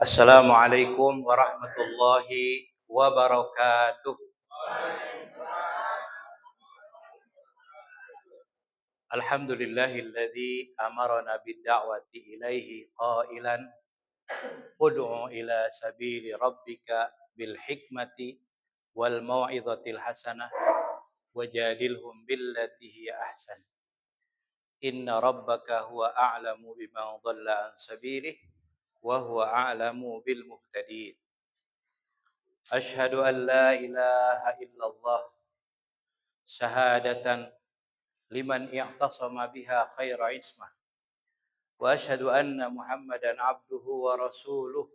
Assalamualaikum warahmatullahi wabarakatuh. Alhamdulillahilladzi amarna bid-da'wati ilaihi qailan ud'u ila sabili rabbika bil hikmati wal mau'izatil hasanah wajadilhum billati hiya ahsan. Inna rabbaka huwa a'lamu biman dhalla an sabilihi wa huwa a'lamu bil muhtadin. Asyhadu an la ilaha illallah syahadatan liman i'tasama biha khaira ismah wa asyhadu anna Muhammadan abduhu wa rasuluh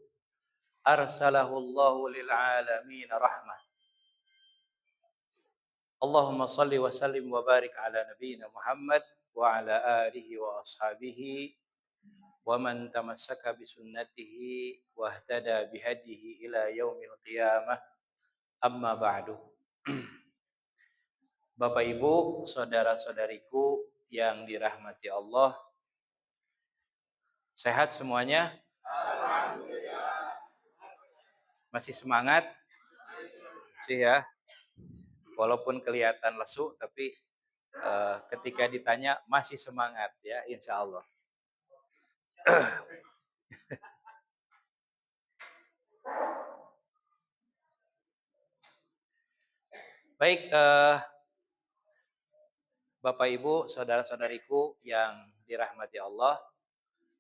arsalahu Allahu lil alamin rahmah. Allahumma salli wa sallim wa barik ala nabiyyina Muhammad wa ala alihi wa ashabihi wa man tamassaka bi sunnatihi wa ihtada bi hadihi ila yaumil qiyamah. Amma ba'du. Bapak Ibu, saudara-saudariku yang dirahmati Allah, sehat semuanya? Masih semangat? Sih ya. Walaupun kelihatan lesu, tapi ketika ditanya masih semangat ya, insya Allah. Baik, Bapak Ibu, saudara-saudariku yang dirahmati Allah,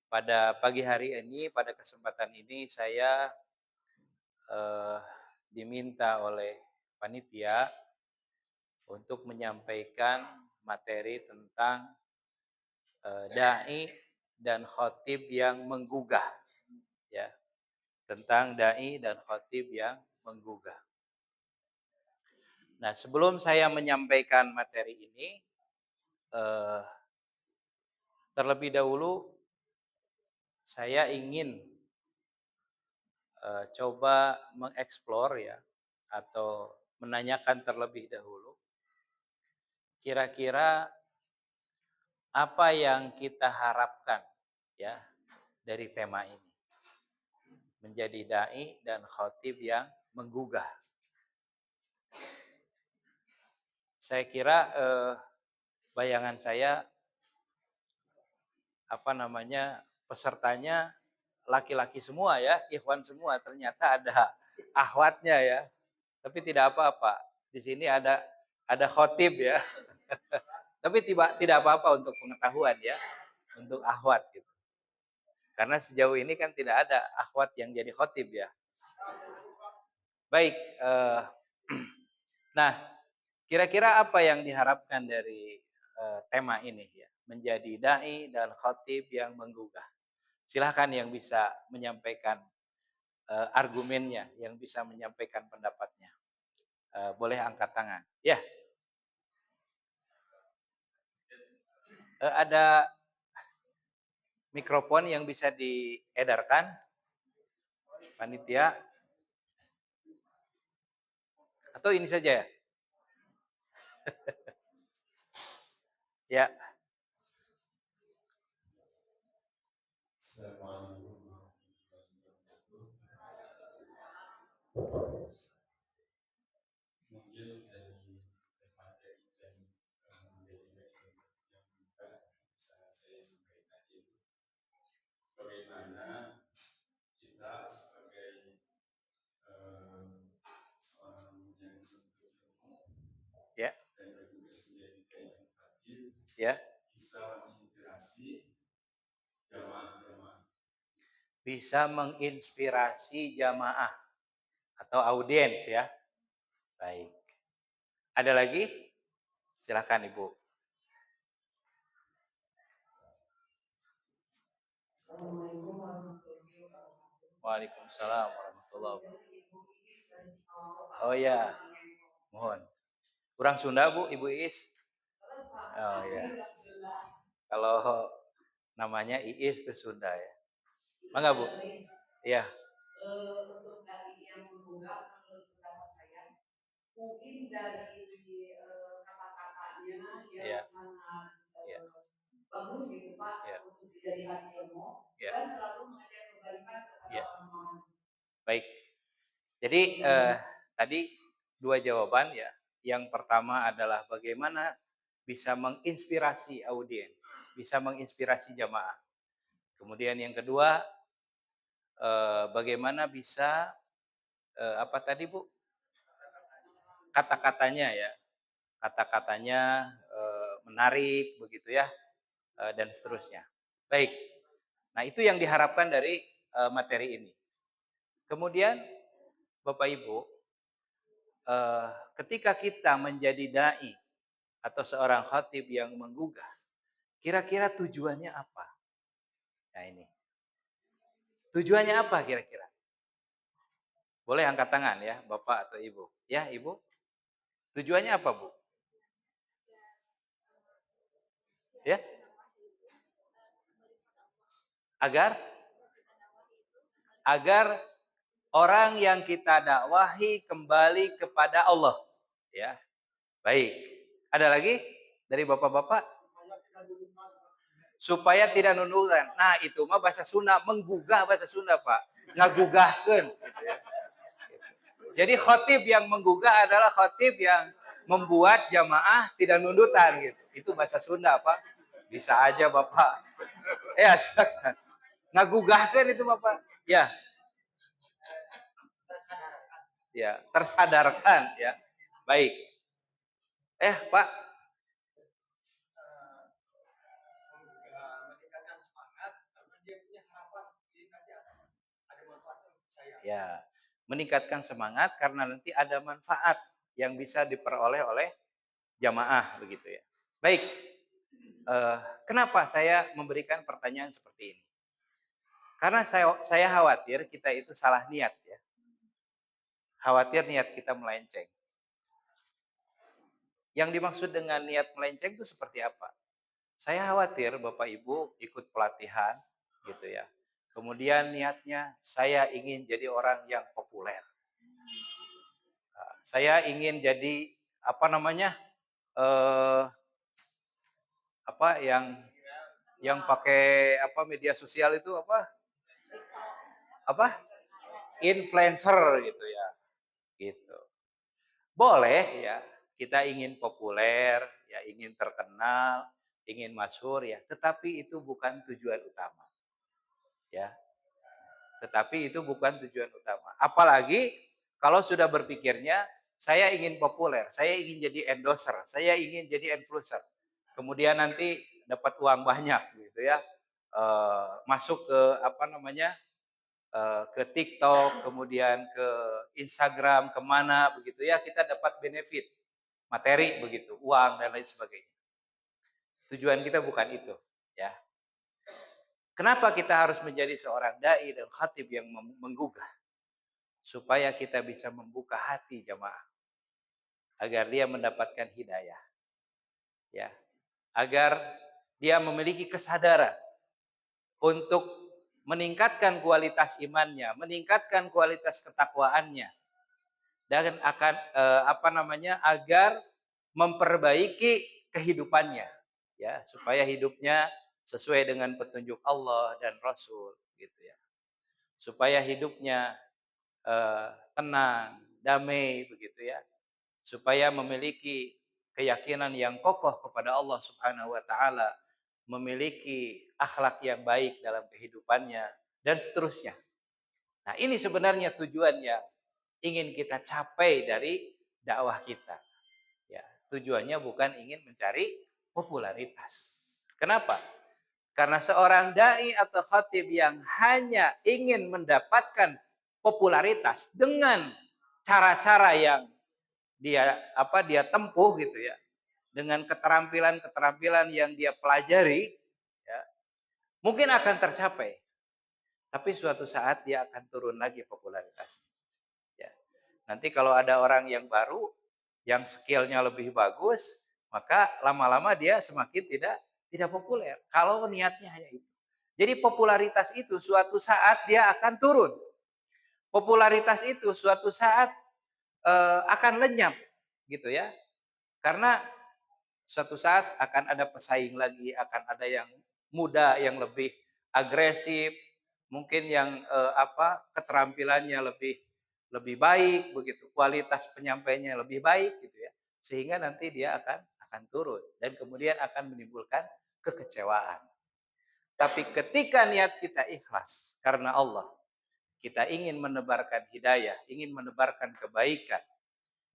pada pagi hari ini, pada kesempatan ini saya diminta oleh panitia untuk menyampaikan materi tentang dai dan khatib yang menggugah, ya, tentang dai dan khatib yang menggugah. Nah, sebelum saya menyampaikan materi ini, terlebih dahulu saya ingin coba mengeksplor ya, atau menanyakan terlebih dahulu, kira-kira apa yang kita harapkan ya dari tema ini, menjadi dai dan khatib yang menggugah. Saya kira bayangan saya pesertanya laki-laki semua ya, ikhwan semua. Ternyata ada akhwatnya ya. Tapi tidak apa-apa. Di sini ada khotib ya. Tapi tidak apa-apa untuk pengetahuan ya, untuk akhwat gitu. Karena sejauh ini kan tidak ada akhwat yang jadi khotib ya. Baik, nah kira-kira apa yang diharapkan dari tema ini ya, menjadi dai dan khatib yang menggugah. Silahkan yang bisa menyampaikan argumennya, yang bisa menyampaikan pendapatnya. Boleh angkat tangan. Ya. Ada mikrofon yang bisa diedarkan, panitia. Atau ini saja ya? Ya. Mungkin dari materi dan menjadi yang bisa saya sampaikan itu bagaimana kita sebagai seorang yang ilmu Ya. dan bertugas menjadi kayak hadir Ya. bisa menginspirasi jamaah-jamaah. Bisa menginspirasi jamaah atau audiens ya. Baik. Ada lagi? Silahkan Ibu. Assalamualaikum warahmatullahi wabarakatuh. Waalaikumsalam warahmatullahi wabarakatuh. Oh ya, mohon. Kurang Sunda Bu, Ibu Iis? Oh ya. Kalau namanya Iis itu Sunda ya. Mangga Bu? Iya. Untuk dari yang mengunggah, menurut pendapat saya, mungkin dari kata-katanya yang sangat bagus gitu Pak, untuk dijadikan ilmu dan selalu mengajak kebaikan kepada orang-orang. Baik. Jadi tadi dua jawaban ya. Yang pertama adalah bagaimana bisa menginspirasi audiens, bisa menginspirasi jamaah. Kemudian yang kedua, bagaimana bisa apa tadi Bu? Kata-katanya ya, kata-katanya menarik begitu ya, dan seterusnya. Baik. Nah itu yang diharapkan dari materi ini. Kemudian Bapak Ibu, eh, ketika kita menjadi dai atau seorang khatib yang menggugah, kira-kira tujuannya apa? Nah ini, tujuannya apa kira-kira? Boleh angkat tangan ya, Bapak atau Ibu. Ya, Ibu. Tujuannya apa, Bu? Ya, agar agar orang yang kita dakwahi kembali kepada Allah. Ya, baik. Ada lagi dari Bapak-bapak? Supaya tidak nundukan. Nah, itu mah bahasa Sunda, menggugah bahasa Sunda, Pak. Ngagugahkeun gitu ya. Jadi khotib yang menggugah adalah khotib yang membuat jamaah tidak nundutan gitu. Itu bahasa Sunda, Pak. Bisa aja, Bapak. Ya, silakan. Ngagugahkeun itu, Bapak. Ya. Ya, tersadarkan ya. Baik. Pak, ya, meningkatkan semangat karena nanti ada manfaat yang bisa diperoleh oleh jamaah begitu ya. Baik, kenapa saya memberikan pertanyaan seperti ini? Karena saya khawatir kita itu salah niat ya. Khawatir niat kita melenceng. Yang dimaksud dengan niat melenceng itu seperti apa? Saya khawatir Bapak Ibu ikut pelatihan gitu ya. Kemudian niatnya saya ingin jadi orang yang populer. Saya ingin jadi apa namanya? eh apa yang pakai apa media sosial itu apa? Apa? Influencer gitu ya. Gitu. Boleh ya, kita ingin populer, ya ingin terkenal, ingin masyhur ya, tetapi itu bukan tujuan utama. Ya. Tetapi itu bukan tujuan utama. Apalagi kalau sudah berpikirnya saya ingin populer, saya ingin jadi endorser, saya ingin jadi influencer. Kemudian nanti dapat uang banyak gitu ya. Masuk ke apa namanya? Ke TikTok, kemudian ke Instagram, kemana begitu ya, kita dapat benefit materi begitu, uang dan lain sebagainya. Tujuan kita bukan itu, ya. Kenapa kita harus menjadi seorang dai dan khatib yang menggugah? Supaya kita bisa membuka hati jamaah agar dia mendapatkan hidayah, ya. Agar dia memiliki kesadaran untuk meningkatkan kualitas imannya, meningkatkan kualitas ketakwaannya, dan akan apa namanya agar memperbaiki kehidupannya ya supaya hidupnya sesuai dengan petunjuk Allah dan Rasul gitu ya supaya hidupnya tenang damai begitu ya supaya memiliki keyakinan yang kokoh kepada Allah Subhanahu wa taala memiliki akhlak yang baik dalam kehidupannya dan seterusnya. Nah, ini sebenarnya tujuan yang ingin kita capai dari dakwah kita. Ya, tujuannya bukan ingin mencari popularitas. Kenapa? Karena seorang dai atau khatib yang hanya ingin mendapatkan popularitas dengan cara-cara yang dia tempuh gitu ya, dengan keterampilan-keterampilan yang dia pelajari, ya, mungkin akan tercapai. Tapi suatu saat dia akan turun lagi popularitasnya. Ya. Nanti kalau ada orang yang baru, yang skillnya lebih bagus, maka lama-lama dia semakin tidak populer. Kalau niatnya hanya itu. Jadi popularitas itu suatu saat dia akan turun. Popularitas itu suatu saat akan lenyap, gitu ya. Karena suatu saat akan ada pesaing lagi, akan ada yang muda, yang lebih agresif, mungkin yang keterampilannya lebih baik begitu, kualitas penyampaiannya lebih baik gitu ya. Sehingga nanti dia akan turun dan kemudian akan menimbulkan kekecewaan. Tapi ketika niat kita ikhlas karena Allah, kita ingin menebarkan hidayah, ingin menebarkan kebaikan,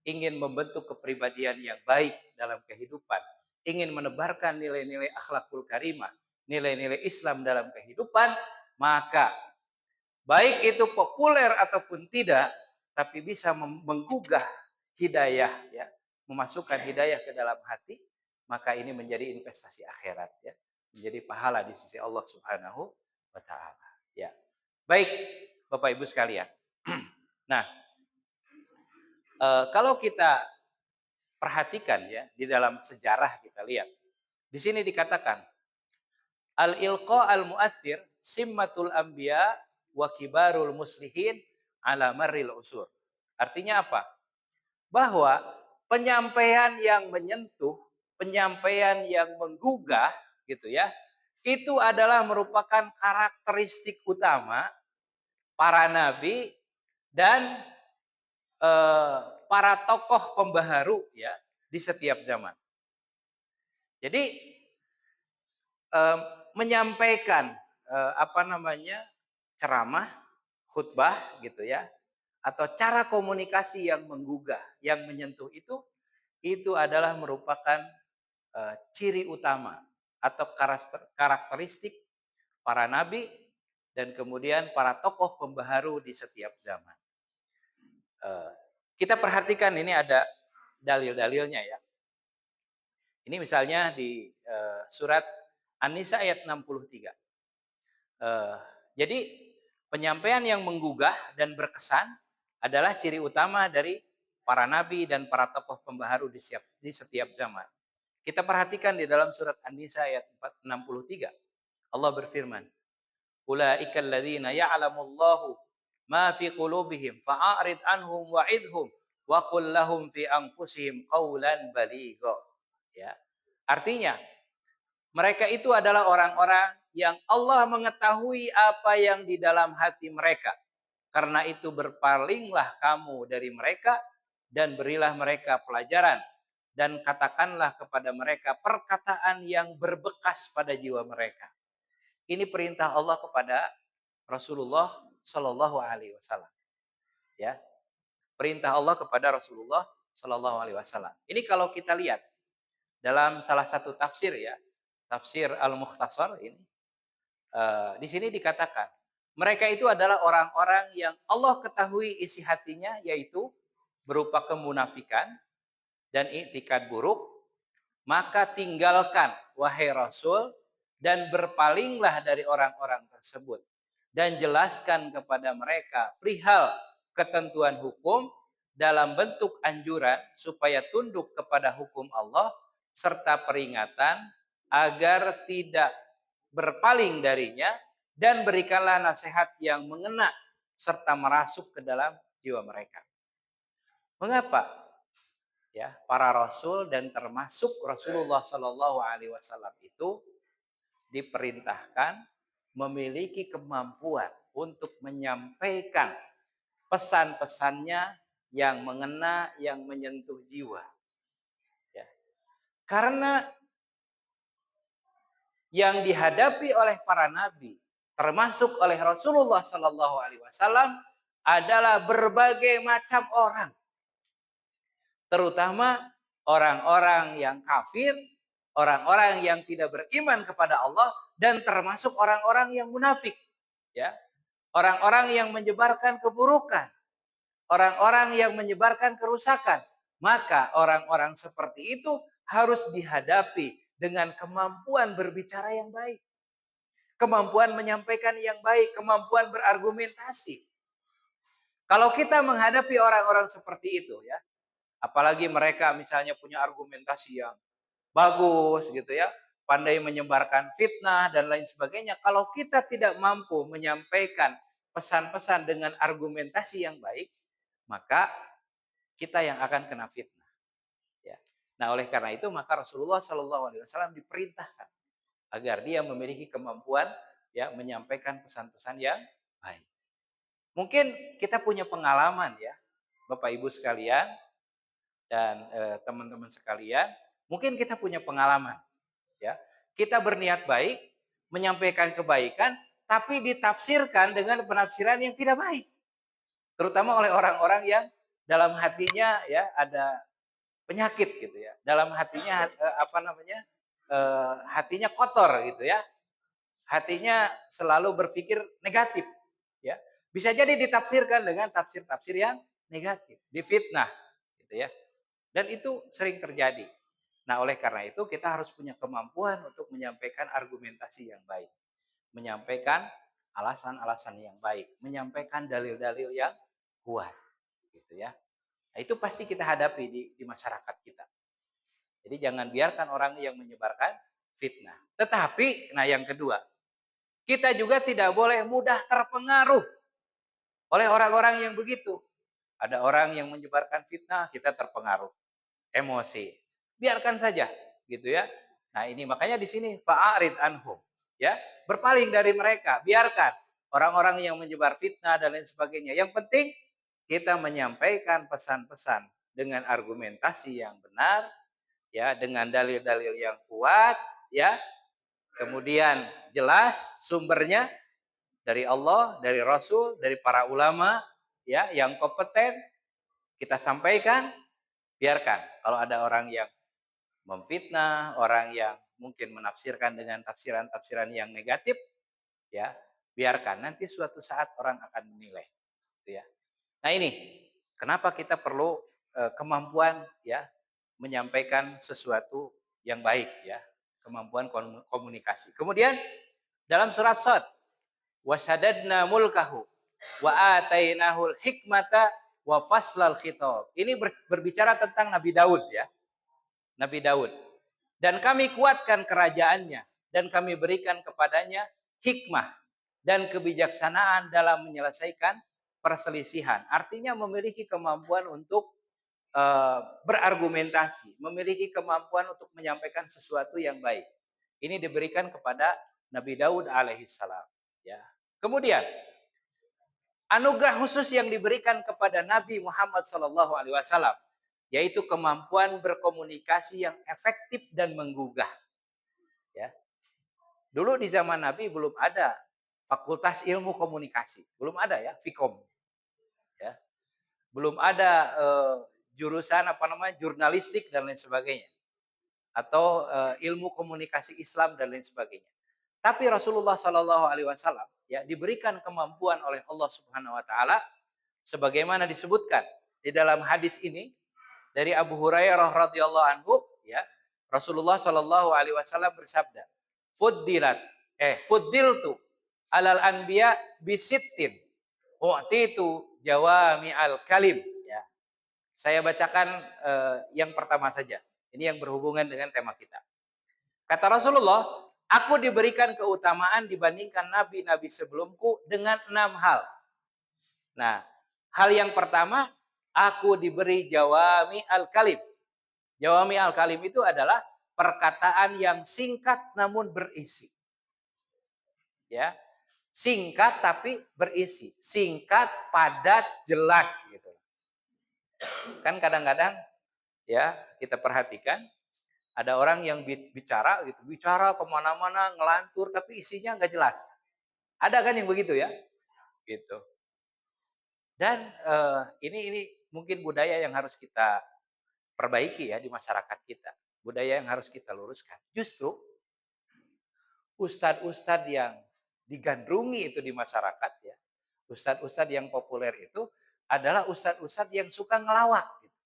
ingin membentuk kepribadian yang baik dalam kehidupan, ingin menebarkan nilai-nilai akhlakul karimah, nilai-nilai Islam dalam kehidupan, maka baik itu populer ataupun tidak, tapi bisa menggugah hidayah ya, memasukkan hidayah ke dalam hati, maka ini menjadi investasi akhirat ya, menjadi pahala di sisi Allah Subhanahu wa taala ya. Baik, Bapak Ibu sekalian. Nah, kalau kita perhatikan ya di dalam sejarah kita lihat. Di sini dikatakan al-ilqa al-mu'athir simmatul anbiya wa kibarul muslihin ala marril usur. Artinya apa? Bahwa penyampaian yang menyentuh, penyampaian yang menggugah gitu ya, itu adalah merupakan karakteristik utama para nabi dan para tokoh pembaharu ya di setiap zaman. Jadi menyampaikan ceramah, khutbah gitu ya, atau cara komunikasi yang menggugah, yang menyentuh itu adalah merupakan ciri utama atau karakteristik para nabi dan kemudian para tokoh pembaharu di setiap zaman. Kita perhatikan ini ada dalil-dalilnya ya. Ini misalnya di surat An-Nisa ayat 63. Jadi penyampaian yang menggugah dan berkesan adalah ciri utama dari para nabi dan para tokoh pembaharu di setiap zaman. Kita perhatikan di dalam surat An-Nisa ayat 63. Allah berfirman, "Ulaikal ladzina ya'lamullahu ma fi qulubihim fa'arid anhum wa'idhum wa qul lahum fi anfusihim qawlan baligha." Ya. Artinya, mereka itu adalah orang-orang yang Allah mengetahui apa yang di dalam hati mereka. Karena itu berpalinglah kamu dari mereka dan berilah mereka pelajaran. Dan katakanlah kepada mereka perkataan yang berbekas pada jiwa mereka. Ini perintah Allah kepada Rasulullah Shallallahu Alaihi Wasallam. Ya, perintah Allah kepada Rasulullah Shallallahu Alaihi Wasallam. Ini kalau kita lihat dalam salah satu tafsir ya, tafsir Al-Mukhtasar ini, di sini dikatakan mereka itu adalah orang-orang yang Allah ketahui isi hatinya, yaitu berupa kemunafikan dan iktikad buruk. Maka tinggalkan wahai Rasul dan berpalinglah dari orang-orang tersebut dan jelaskan kepada mereka perihal ketentuan hukum dalam bentuk anjuran supaya tunduk kepada hukum Allah serta peringatan agar tidak berpaling darinya, dan berikanlah nasihat yang mengena serta merasuk ke dalam jiwa mereka. Mengapa? Ya, para rasul dan termasuk Rasulullah Shallallahu Alaihi Wasallam itu diperintahkan memiliki kemampuan untuk menyampaikan pesan-pesannya yang mengena, yang menyentuh jiwa. Ya. Karena yang dihadapi oleh para nabi, termasuk oleh Rasulullah Shallallahu Alaihi Wasallam, adalah berbagai macam orang, terutama orang-orang yang kafir, orang-orang yang tidak beriman kepada Allah, dan termasuk orang-orang yang munafik, ya, orang-orang yang menyebarkan keburukan, orang-orang yang menyebarkan kerusakan. Maka orang-orang seperti itu harus dihadapi dengan kemampuan berbicara yang baik, kemampuan menyampaikan yang baik, kemampuan berargumentasi. Kalau kita menghadapi orang-orang seperti itu ya, apalagi mereka misalnya punya argumentasi yang bagus gitu ya, pandai menyebarkan fitnah dan lain sebagainya. Kalau kita tidak mampu menyampaikan pesan-pesan dengan argumentasi yang baik, maka kita yang akan kena fitnah. Ya. Nah, oleh karena itu maka Rasulullah Shallallahu Alaihi Wasallam diperintahkan agar dia memiliki kemampuan ya menyampaikan pesan-pesan yang baik. Mungkin kita punya pengalaman ya, Bapak Ibu sekalian dan teman-teman sekalian, mungkin kita punya pengalaman ya. Kita berniat baik, menyampaikan kebaikan, tapi ditafsirkan dengan penafsiran yang tidak baik. Terutama oleh orang-orang yang dalam hatinya ya ada penyakit gitu ya. Dalam hatinya hatinya kotor gitu ya. Hatinya selalu berpikir negatif ya. Bisa jadi ditafsirkan dengan tafsir-tafsir yang negatif, difitnah gitu ya. Dan itu sering terjadi. Nah, oleh karena itu kita harus punya kemampuan untuk menyampaikan argumentasi yang baik, menyampaikan alasan-alasan yang baik, menyampaikan dalil-dalil yang kuat gitu ya. Nah, itu pasti kita hadapi di masyarakat kita. Jadi jangan biarkan orang yang menyebarkan fitnah. Tetapi, nah yang kedua, kita juga tidak boleh mudah terpengaruh oleh orang-orang yang begitu. Ada orang yang menyebarkan fitnah, kita terpengaruh, emosi. Biarkan saja, gitu ya. Nah ini makanya di sini fa'arid anhum, ya berpaling dari mereka. Biarkan orang-orang yang menyebar fitnah dan lain sebagainya. Yang penting kita menyampaikan pesan-pesan dengan argumentasi yang benar, ya dengan dalil-dalil yang kuat, ya kemudian jelas sumbernya dari Allah, dari Rasul, dari para ulama, ya yang kompeten kita sampaikan. Biarkan kalau ada orang yang memfitnah, orang yang mungkin menafsirkan dengan tafsiran-tafsiran yang negatif, ya biarkan. Nanti suatu saat orang akan menilai, gitu ya. Nah ini kenapa kita perlu kemampuan ya menyampaikan sesuatu yang baik ya, kemampuan komunikasi. Kemudian dalam surat Shad, wasadadna mulkahu wa atainahul hikmata wa faslal khitab. Ini berbicara tentang Nabi Daud ya. Nabi Daud. Dan kami kuatkan kerajaannya dan kami berikan kepadanya hikmah dan kebijaksanaan dalam menyelesaikan perselisihan. Artinya memiliki kemampuan untuk berargumentasi, memiliki kemampuan untuk menyampaikan sesuatu yang baik. Ini diberikan kepada Nabi Daud alaihissalam. Ya. Kemudian anugerah khusus yang diberikan kepada Nabi Muhammad SAW, yaitu kemampuan berkomunikasi yang efektif dan menggugah. Ya. Dulu di zaman Nabi belum ada Fakultas Ilmu Komunikasi, belum ada ya, Fikom. Ya. Belum ada jurusan jurnalistik dan lain sebagainya, atau ilmu komunikasi Islam dan lain sebagainya. Tapi Rasulullah Shallallahu Alaihi Wasallam ya diberikan kemampuan oleh Allah Subhanahu Wa Taala, sebagaimana disebutkan di dalam hadis ini dari Abu Hurairah radhiyallahu anhu, ya Rasulullah Shallallahu Alaihi Wasallam bersabda, fuddiltu alal anbiya bisittin, u'titu jawami al kalim. Ya, saya bacakan yang pertama saja. Ini yang berhubungan dengan tema kita. Kata Rasulullah, aku diberikan keutamaan dibandingkan nabi-nabi sebelumku dengan 6 hal. Nah, hal yang pertama, aku diberi jawami al-kalim. Jawami al-kalim itu adalah perkataan yang singkat namun berisi. Ya, singkat tapi berisi. Singkat, padat, jelas gitu. Kan kadang-kadang ya kita perhatikan ada orang yang bicara gitu, bicara kemana-mana ngelantur tapi isinya nggak jelas. Ada kan yang begitu ya, gitu. Dan ini mungkin budaya yang harus kita perbaiki ya di masyarakat kita, budaya yang harus kita luruskan. Justru ustadz-ustadz yang digandrungi itu di masyarakat ya, ustadz-ustadz yang populer itu adalah ustadz-ustadz yang suka ngelawak. Gitu.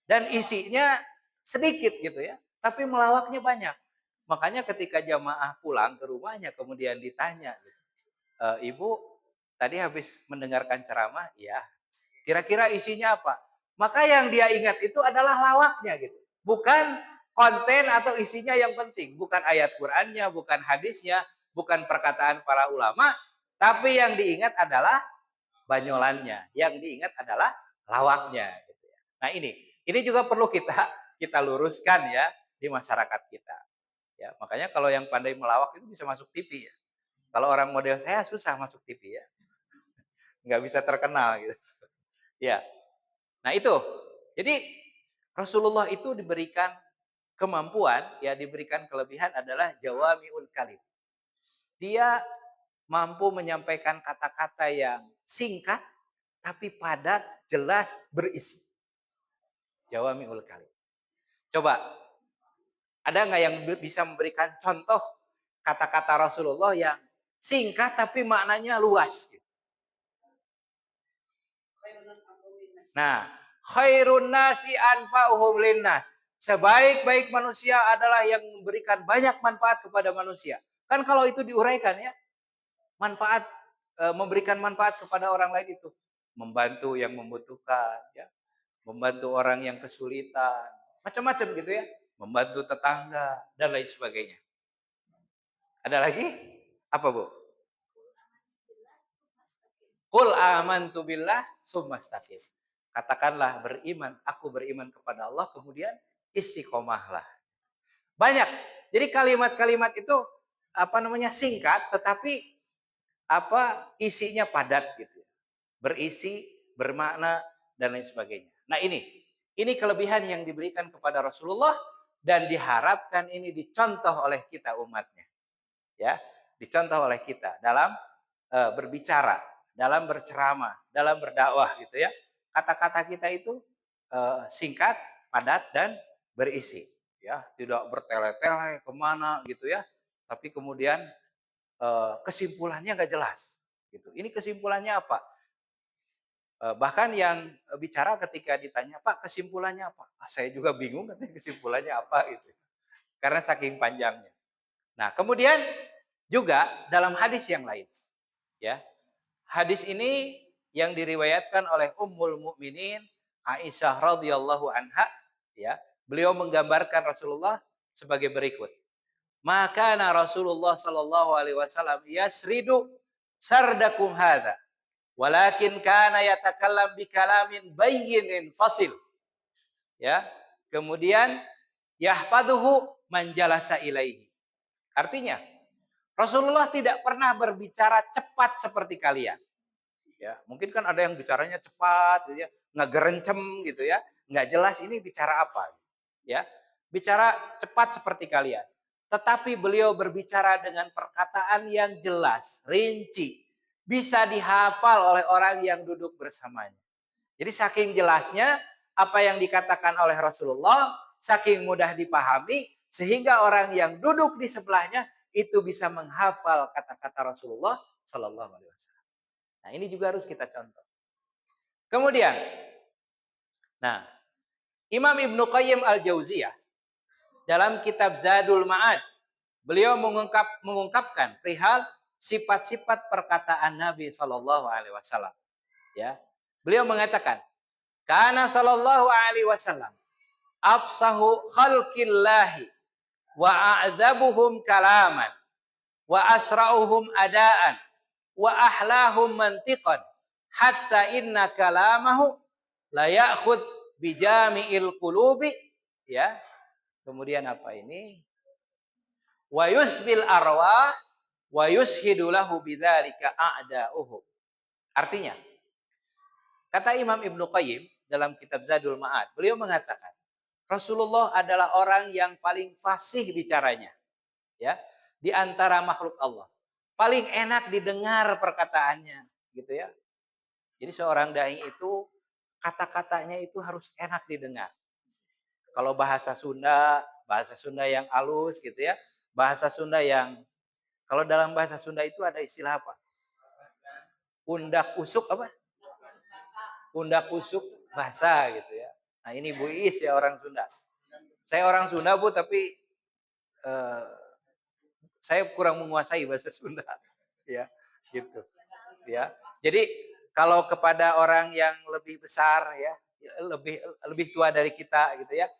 Dan isinya sedikit gitu ya, tapi melawaknya banyak. Makanya ketika jamaah pulang ke rumahnya kemudian ditanya, Ibu tadi habis mendengarkan ceramah, ya. Kira-kira isinya apa? Maka yang dia ingat itu adalah lawaknya gitu. Bukan konten atau isinya yang penting, bukan ayat Qur'annya, bukan hadisnya, bukan perkataan para ulama, tapi yang diingat adalah banyolannya. Yang diingat adalah lawaknya gitu ya. Nah, ini juga perlu kita luruskan ya di masyarakat kita. Ya, makanya kalau yang pandai melawak itu bisa masuk TV ya. Kalau orang model saya susah masuk TV ya, nggak bisa terkenal gitu. Ya, nah itu. Jadi Rasulullah itu diberikan kemampuan, ya diberikan kelebihan adalah jawami'ul kalim. Dia mampu menyampaikan kata-kata yang singkat tapi padat, jelas, berisi. Jawami'ul kalim. Coba, ada nggak yang bisa memberikan contoh kata-kata Rasulullah yang singkat tapi maknanya luas? Nah, khairun nasi anfa'uhum linnas. Sebaik-baik manusia adalah yang memberikan banyak manfaat kepada manusia. Kan kalau itu diuraikan ya, manfaat memberikan manfaat kepada orang lain itu membantu yang membutuhkan, ya, membantu orang yang kesulitan, macam-macam gitu ya, membantu tetangga dan lain sebagainya. Ada lagi? Apa, Bu? Qul amantu billah tsumastaqim. Katakanlah beriman, aku beriman kepada Allah, kemudian istiqomahlah. Banyak. Jadi kalimat-kalimat itu singkat tetapi isinya padat gitu. Berisi, bermakna dan lain sebagainya. Nah, ini kelebihan yang diberikan kepada Rasulullah dan diharapkan ini dicontoh oleh kita umatnya. Ya, dicontoh oleh kita dalam berbicara, dalam berceramah, dalam berdakwah gitu ya. Kata-kata kita itu singkat, padat dan berisi, ya, tidak bertele-tele kemana gitu ya. Tapi kemudian kesimpulannya nggak jelas, gitu. Ini kesimpulannya apa? Bahkan yang bicara ketika ditanya, Pak kesimpulannya apa? Saya juga bingung katanya kesimpulannya apa itu. Karena saking panjangnya. Nah, kemudian juga dalam hadis yang lain, ya. Hadis ini yang diriwayatkan oleh Ummul Mukminin Aisyah radhiyallahu anha, ya. Beliau menggambarkan Rasulullah sebagai berikut. Maka Rasulullah sallallahu alaihi wasallam yasridu sardakum hadza. Walakin kana yatakallam bi kalamin bayyinin fasil. Ya. Kemudian yahfaduhu man jalasa ilaihi. Artinya, Rasulullah tidak pernah berbicara cepat seperti kalian. Ya, mungkin kan ada yang bicaranya cepat, gitu ya, nggak gerencem gitu ya, nggak jelas ini bicara apa, ya, bicara cepat seperti kalian. Tetapi beliau berbicara dengan perkataan yang jelas, rinci, bisa dihafal oleh orang yang duduk bersamanya. Jadi saking jelasnya apa yang dikatakan oleh Rasulullah, saking mudah dipahami, sehingga orang yang duduk di sebelahnya itu bisa menghafal kata-kata Rasulullah Sallallahu Alaihi Wasallam. Nah, ini juga harus kita contoh. Kemudian, nah, Imam Ibnu Qayyim Al-Jauziyah dalam kitab Zadul Ma'ad, beliau mengungkapkan perihal sifat-sifat perkataan Nabi Sallallahu Alaihi Wasallam. Ya, beliau mengatakan, Kana Sallallahu Alaihi Wasallam afsahu khalqillahi wa a'dzabuhum kalaman wa asra'uhum adaan wa ahlahum mantiqan hatta inna kalamahu la ya'khud bijami'il qulubi, ya. Kemudian apa ini? Wa yusbil arwah wa yushidu lahu bidzalika a'da'uhu. Artinya, kata Imam Ibnu Qayyim dalam kitab Zadul Ma'ad, beliau mengatakan Rasulullah adalah orang yang paling fasih bicaranya, ya, di antara makhluk Allah. Paling enak didengar perkataannya, gitu ya. Jadi seorang dai itu kata-katanya itu harus enak didengar. Kalau bahasa Sunda yang halus gitu ya. Bahasa Sunda yang, kalau dalam bahasa Sunda itu ada istilah apa? Undak usuk apa? Undak usuk bahasa gitu ya. Nah, ini Bu Iis ya orang Sunda. Saya orang Sunda Bu, tapi saya kurang menguasai bahasa Sunda, ya, gitu, ya. Jadi kalau kepada orang yang lebih besar, ya, lebih tua dari kita, gitu ya,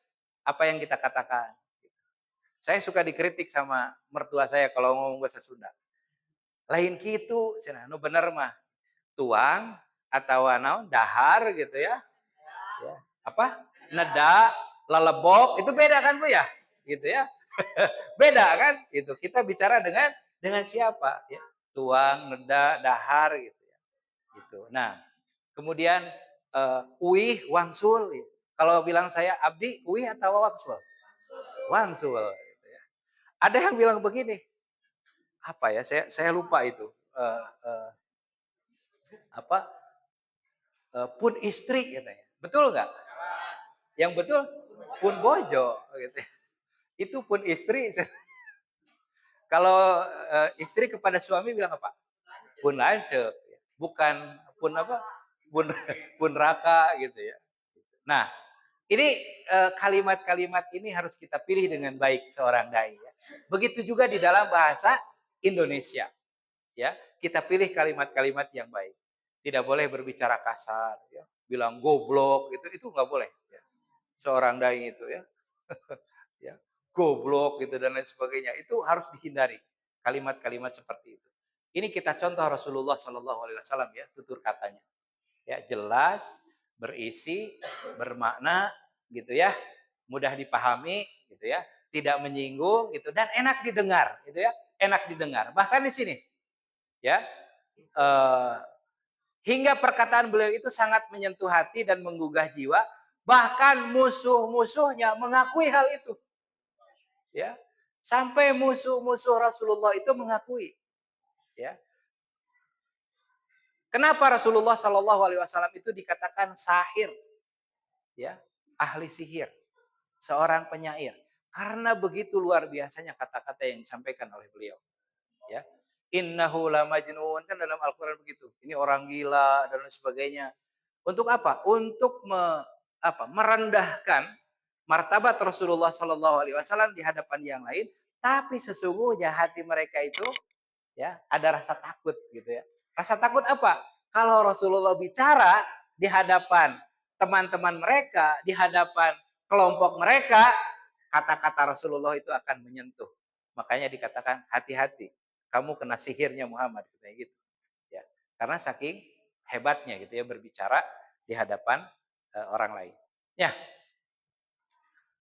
apa yang kita katakan? Saya suka dikritik sama mertua saya kalau ngomong bahasa Sunda. Lain gitu, cenah nu bener mah tuang atau naon dahar gitu ya. Ya. Apa? Neda, lelebok, itu beda kan Bu ya? Gitu ya. Beda kan? Itu kita bicara dengan siapa, ya? tuang, neda, dahar gitu ya. Gitu. Nah, kemudian uih, wangsul. Gitu. Kalau bilang saya abdi, uih atau wangsul? Wangsul. Gitu ya. Ada yang bilang begini, apa ya? Saya lupa itu. Eh, eh, apa? Pun istri katanya. Betul nggak? Yang betul pun bojo gitu. Itu pun istri. Kalau istri kepada suami bilang apa? Pun lancep. Bukan pun apa? Pun raka gitu ya. Nah, ini kalimat-kalimat ini harus kita pilih dengan baik seorang dai. Ya. Begitu juga di dalam bahasa Indonesia. Ya, kita pilih kalimat-kalimat yang baik. Tidak boleh berbicara kasar. Ya. Bilang goblok itu nggak boleh. Ya. Seorang dai itu ya, ya goblok gitu dan lain sebagainya itu harus dihindari kalimat-kalimat seperti itu. Ini kita contoh Rasulullah Shallallahu Alaihi Wasallam ya tutur katanya. Ya jelas, berisi, bermakna gitu ya, mudah dipahami gitu ya, tidak menyinggung gitu dan enak didengar gitu ya, enak didengar. Bahkan di sini ya hingga perkataan beliau itu sangat menyentuh hati dan menggugah jiwa, bahkan musuh-musuhnya mengakui hal itu. Ya. Sampai musuh-musuh Rasulullah itu mengakui. Ya. Kenapa Rasulullah Shallallahu Alaihi Wasallam itu dikatakan sahir, ya, ahli sihir, seorang penyair, karena begitu luar biasanya kata-kata yang disampaikan oleh beliau. Ya, innahu lamajnun kan dalam Al-Quran begitu. Ini orang gila dan lain sebagainya. Untuk apa? Untuk merendahkan martabat Rasulullah Shallallahu Alaihi Wasallam di hadapan yang lain. Tapi sesungguhnya hati mereka itu ya ada rasa takut gitu ya. Rasa takut apa? Kalau Rasulullah bicara di hadapan teman-teman mereka, di hadapan kelompok mereka, kata-kata Rasulullah itu akan menyentuh. Makanya dikatakan hati-hati, kamu kena sihirnya Muhammad kayak gitu. Ya. Karena saking hebatnya gitu ya berbicara di hadapan orang lain. Ya.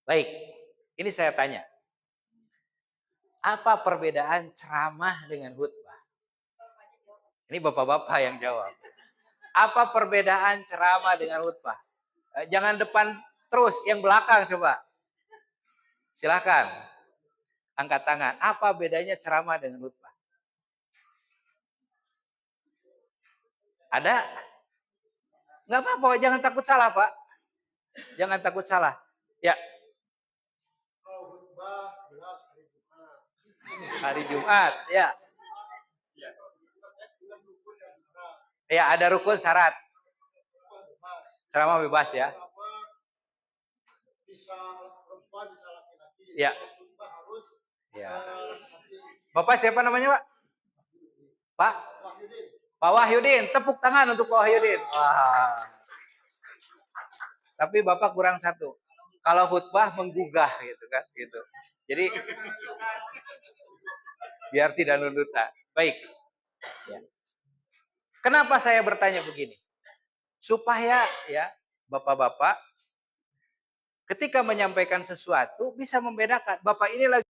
Baik. Ini saya tanya. Apa perbedaan ceramah dengan khutbah? Ini bapak-bapak yang jawab. Apa perbedaan ceramah dengan khutbah? Jangan depan terus, yang belakang coba. Silakan. Angkat tangan. Apa bedanya ceramah dengan khutbah? Ada? Nggak apa-apa, jangan takut salah, Pak. Jangan takut salah. Ya. Kalau khutbah jelas hari Jumat. Hari Jumat, ya. Ya, ada rukun syarat. Ceramah bebas ya. Bisa perempuan, bisa laki-laki. Ya. Khutbah harus Ya. laki-laki. Bapak siapa namanya, Pak? Pak? Wahyudin. Pak Wahyudin, tepuk tangan untuk Pak Wahyudin. Wah. Tapi Bapak kurang satu. Kalau khutbah menggugah gitu kan, gitu. Jadi biar tidak nudutan. Baik. Ya. Kenapa saya bertanya begini? Supaya ya Bapak-bapak ketika menyampaikan sesuatu bisa membedakan. Bapak ini lagi